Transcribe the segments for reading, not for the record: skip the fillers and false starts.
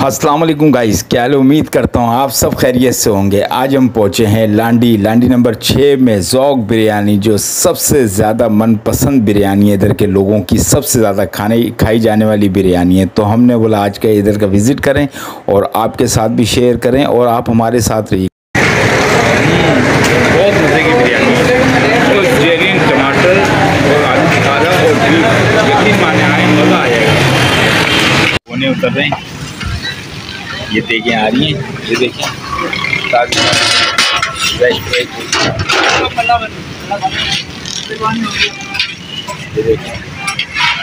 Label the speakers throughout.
Speaker 1: अस्सलाम वालेकुम गाइस, क्या हाल है? उम्मीद करता हूँ आप सब खैरियत से होंगे। आज हम पहुँचे हैं लांडी नंबर 6 में ज़ौक़ बिरयानी, जो सबसे ज़्यादा मनपसंद बिरयानी है। इधर के लोगों की सबसे ज़्यादा खाई जाने वाली बिरयानी है। तो हमने बोला आज का इधर का विज़िट करें और आपके साथ भी शेयर करें और आप हमारे साथ रहिए। बहुत मज़े की बिरयानी है, वेजिटेरियन, टमाटर और आलू बुखारा और बीफ, यकीन माने आए मज़ा आ जाएगा। होने उतर रहे हैं, ये देखें आ रही हैं, ये देखें ताज़ी फ्रेश फ्रेश। ये देखें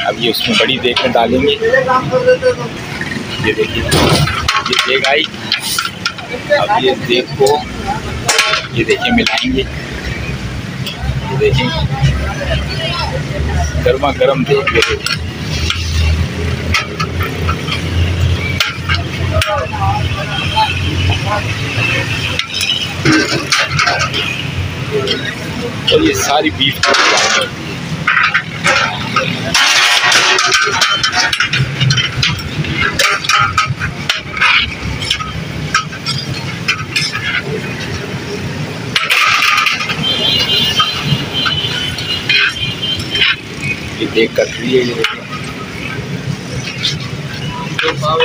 Speaker 1: अब ये उसमें बड़ी देग में डालेंगे। ये देखिए ये देग आई, अब ये देग को ये देखें मिलाएंगे। ये देखें गर्मा गर्म देग, ये देखें और ये सारी बीफ ये देख कर रही है। ये देखें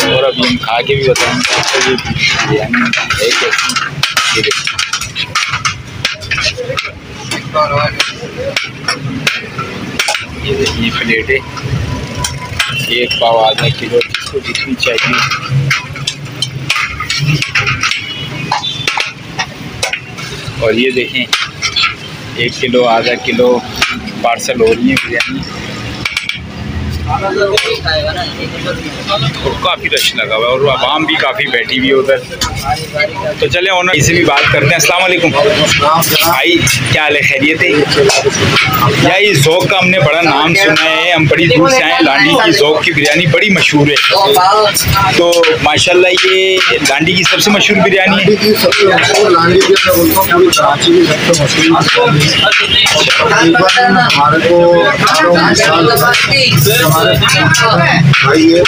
Speaker 1: और अभी हम खा के भी बताएंगे ये बिरयानी है कैसी। ये देखिए ये देखिए प्लेट है, एक पाव आधा किलो, जिसको जितनी चाहिए। और ये देखें 1 किलो आधा किलो पार्सल हो रही है बिरयानी। तो काफ़ी रश लगा हुआ है और आवाम भी काफ़ी बैठी हुई है उधर। तो चले ओनर इसे भी बात करते हैं। अस्सलाम वालेकुम भाई, क्या हाल है? खैरियत है? यार ये ज़ौक़ का हमने बड़ा नाम सुना है, हम बड़ी दूर से आए। लांडी की ज़ौक़ की बिरयानी बड़ी मशहूर है। तो माशाल्लाह ये लांडी की सबसे मशहूर बिरयानी है।
Speaker 2: हमारे को भाई ये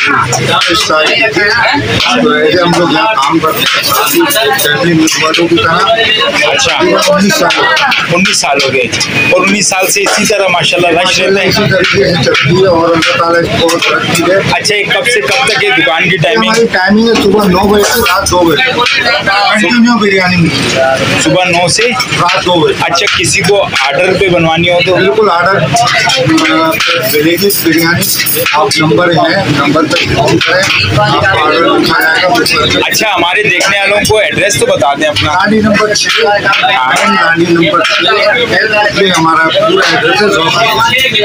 Speaker 2: हम लोग यहाँ काम करते हैं वालों की तरह।
Speaker 1: अच्छा
Speaker 2: 19
Speaker 1: साल हो गए और 19 साल से इसी तरह माशाल्लाह रश रहता है,
Speaker 2: इसी तरीके से चलती है और अल्लाह ताला इसको तरक्की दे।
Speaker 1: अच्छा ये कब से कब तक है दुकान की टाइमिंग?
Speaker 2: हमारी टाइमिंग है सुबह 9 बजे से रात 2 बजे कंटिन्यू बिरयानी मिलती है।
Speaker 1: सुबह 9 से
Speaker 2: रात 2 बजे।
Speaker 1: अच्छा किसी को ऑर्डर पे बनवानी हो तो
Speaker 2: बिल्कुल ऑर्डर मिलेगी बिरयानी। आप नंबर है, नंबर पर फोन करें, आपको ऑर्डर दिखाया जाएगा।
Speaker 1: अच्छा हमारे देखने वालों को एड्रेस तो बता दें अपना।
Speaker 2: लांडी नंबर 6 हमारा पूरा एड्रेस है।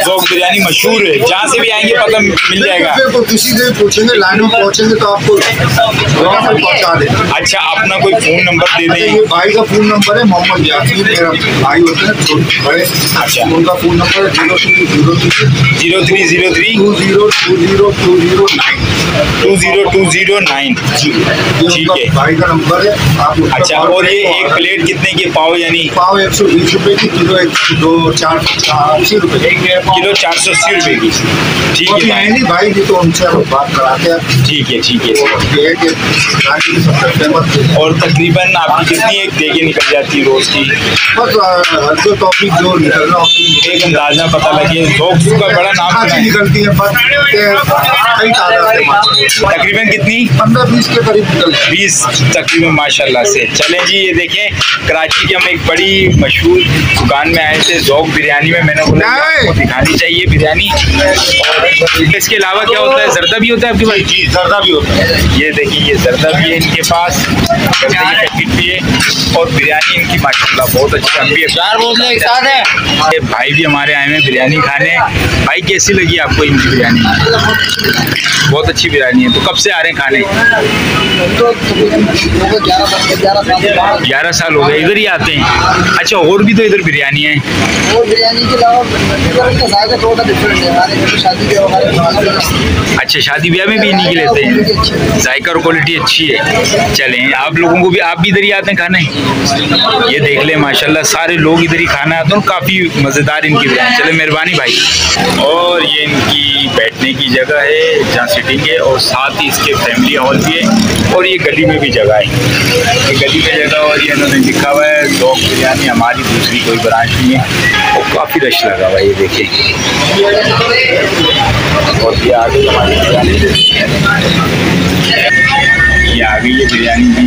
Speaker 1: ज़ौक़ बिरयानी मशहूर है, जहाँ से भी आएंगे पता मिल जाएगा।
Speaker 2: बिल्कुल किसी से पूछेंगे, लाइन में पहुँचेंगे तो आपको पहुँचा देगा।
Speaker 1: अच्छा अपना कोई फ़ोन नंबर दे दें।
Speaker 2: ये भाई का फ़ोन नंबर है, मोहम्मद यासीन, मेरा भाई होते हैं छोटे बड़े।
Speaker 1: अच्छा
Speaker 2: उनका फ़ोन नंबर है
Speaker 1: 0303 202009। ठीक है
Speaker 2: भाई का नंबर है। आप
Speaker 1: अच्छा और ये एक प्लेट कितने की पाव? यानी
Speaker 2: पाव 120 रुपए की, किलो 480 रुपए
Speaker 1: किलो 480 रुपए की। ठीक है
Speaker 2: नहीं भाई जी, तो उनसे हम बात कराते हैं।
Speaker 1: ठीक है ठीक है।
Speaker 2: सबसे फेमस
Speaker 1: और तकरीबन आपकी कितनी एक देगे निकल जाती है रोज की?
Speaker 2: बस हर टॉपिक जो निकलना होती है
Speaker 1: एक अंदाजा पता लगे। ज़ौक़ का बड़ा नाम सुना है।
Speaker 2: निकलती है कई
Speaker 1: तकरीबन कितनी?
Speaker 2: 15-20 के करीब निकलती है।
Speaker 1: 20 तकरीबन माशाल्लाह से। चलें जी ये देखें कराची की हम एक बड़ी मशहूर दुकान में आए थे ज़ौक़ बिरयानी में। मैंने बोला आपको दिखानी चाहिए बिरयानी। और इसके अलावा क्या होता है? जर्दा भी होता है आपके पास?
Speaker 2: जी जर्दा भी होता है।
Speaker 1: ये देखिए ये जर्दा भी है इनके पास, जर्दा की पैकेट भी है और बिरयानी इनकी माशाल्लाह बहुत अच्छी है। 4 बोतलें एक साथ है। ये भाई भी हमारे आए हैं बिरयानी खाने। भाई कैसी लगी आपको इनकी बिरयानी? बहुत अच्छी बिरयानी है। तो कब से आ रहे हैं खाने? 11 साल हो गए इधर ही आते हैं। अच्छा और भी तो इधर बिरयानी है?
Speaker 3: और बिरयानी के अलावा थोड़ा डिफरेंट है। हमारे घर शादी
Speaker 1: अच्छा शादी ब्याह में भी इन्हीं की लेते हैं, जायका और क्वालिटी अच्छी है। चलें आप लोगों को भी, आप भी इधर ही आते हैं खाने? ये देख लें माशाल्लाह सारे लोग इधर ही खाना आते हैं, काफ़ी मज़ेदार इनकी बिरयानी। चले मेहरबानी भाई। और ये इनकी की बैठने की जगह है जहाँ सिटिंग है, और साथ ही इसके फैमिली हॉल भी है, और ये गली में भी जगह है, ये गली में जगह। और ये इन्होंने लिखा हुआ है ज़ौक़ बिरयानी, हमारी दूसरी कोई ब्रांच नहीं है, और काफ़ी रश लगा हुआ है ये देखिए। और ये आगे हमारी बिरयानी, ये आ गई है बिरयानी भी।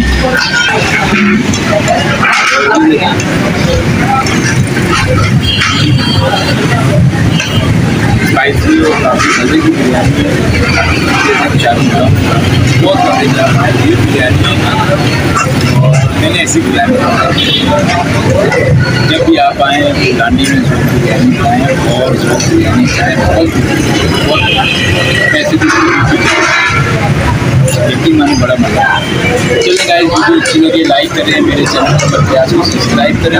Speaker 1: स्पाइसी और काफ़ी मज़े की बिरयानी है, बहुत मज़ेदार ये बिरयानी है। और मैंने ऐसी बिरयानी जब भी आप आएँ तो लांडी में ज़ौक़ बिरयानी खाएँ, और ज़ौक़ बिरयानी खाएँ, बहुत पैसे लेकिन मैंने बड़ा मजा आया। चलिए गाइस, वीडियो अच्छी लगी लाइक करें, मेरे चैनल पर प्रयास को सब्सक्राइब करें,